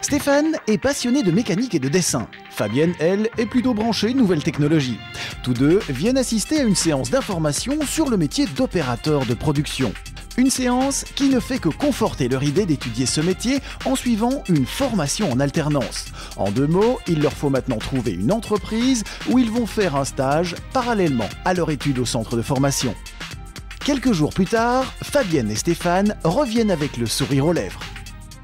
Stéphane est passionné de mécanique et de dessin. Fabienne, elle, est plutôt branchée nouvelles technologies. Tous deux viennent assister à une séance d'information sur le métier d'opérateur de production. Une séance qui ne fait que conforter leur idée d'étudier ce métier en suivant une formation en alternance. En deux mots, il leur faut maintenant trouver une entreprise où ils vont faire un stage parallèlement à leur étude au centre de formation. Quelques jours plus tard, Fabienne et Stéphane reviennent avec le sourire aux lèvres.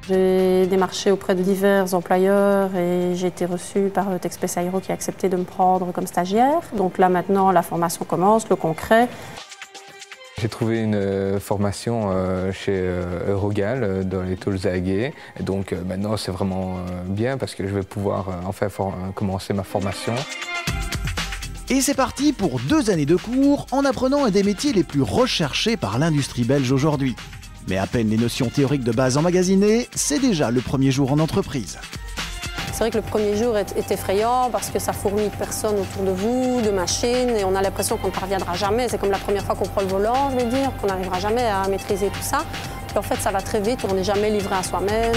J'ai démarché auprès de divers employeurs et j'ai été reçue par Techspace Aero qui a accepté de me prendre comme stagiaire. Donc là maintenant, la formation commence, le concret. J'ai trouvé une formation chez Eurogal dans les tôles à aiguets. Et donc maintenant c'est vraiment bien parce que je vais pouvoir enfin commencer ma formation. Et c'est parti pour 2 années de cours en apprenant un des métiers les plus recherchés par l'industrie belge aujourd'hui. Mais à peine les notions théoriques de base emmagasinées, c'est déjà le premier jour en entreprise. C'est vrai que le premier jour est effrayant parce que ça fourmille de personnes autour de vous, de machines, et on a l'impression qu'on ne parviendra jamais. C'est comme la première fois qu'on prend le volant, je vais dire, qu'on n'arrivera jamais à maîtriser tout ça. Puis en fait, ça va très vite, on n'est jamais livré à soi-même.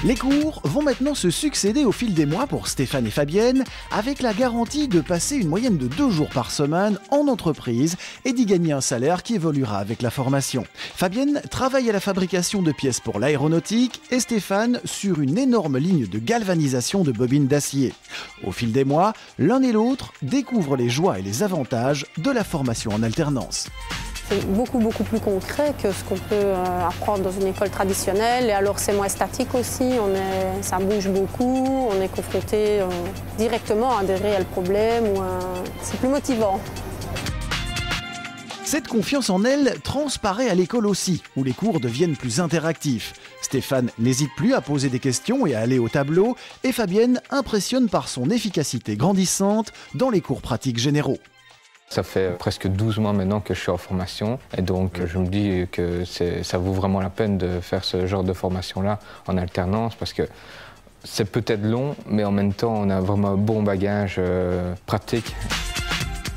Les cours vont maintenant se succéder au fil des mois pour Stéphane et Fabienne, avec la garantie de passer une moyenne de 2 jours par semaine en entreprise et d'y gagner un salaire qui évoluera avec la formation. Fabienne travaille à la fabrication de pièces pour l'aéronautique et Stéphane sur une énorme ligne de galvanisation de bobines d'acier. Au fil des mois, l'un et l'autre découvrent les joies et les avantages de la formation en alternance. C'est beaucoup plus concret que ce qu'on peut apprendre dans une école traditionnelle. Et alors c'est moins statique aussi, ça bouge beaucoup, on est confronté directement à des réels problèmes. C'est plus motivant. Cette confiance en elle transparaît à l'école aussi, où les cours deviennent plus interactifs. Stéphane n'hésite plus à poser des questions et à aller au tableau, et Fabienne impressionne par son efficacité grandissante dans les cours pratiques généraux. Ça fait presque 12 mois maintenant que je suis en formation et donc je me dis que ça vaut vraiment la peine de faire ce genre de formation-là en alternance parce que c'est peut-être long, mais en même temps on a vraiment un bon bagage pratique.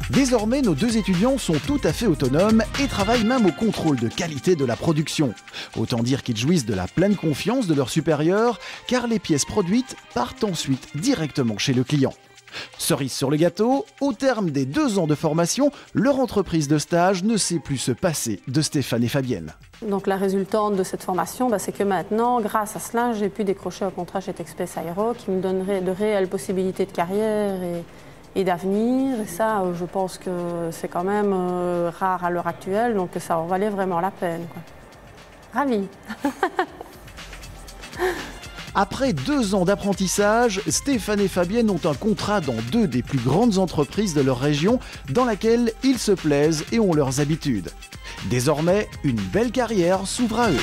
Désormais, nos 2 étudiants sont tout à fait autonomes et travaillent même au contrôle de qualité de la production. Autant dire qu'ils jouissent de la pleine confiance de leurs supérieurs, car les pièces produites partent ensuite directement chez le client. Cerise sur le gâteau, au terme des 2 ans de formation, leur entreprise de stage ne sait plus se passer de Stéphane et Fabienne. Donc la résultante de cette formation, c'est que maintenant, grâce à cela, j'ai pu décrocher un contrat chez Techspace Aero qui me donnerait de réelles possibilités de carrière et d'avenir. Et ça, je pense que c'est quand même rare à l'heure actuelle, donc ça en valait vraiment la peine, quoi. Ravie. Après 2 ans d'apprentissage, Stéphane et Fabienne ont un contrat dans 2 des plus grandes entreprises de leur région dans laquelle ils se plaisent et ont leurs habitudes. Désormais, une belle carrière s'ouvre à eux.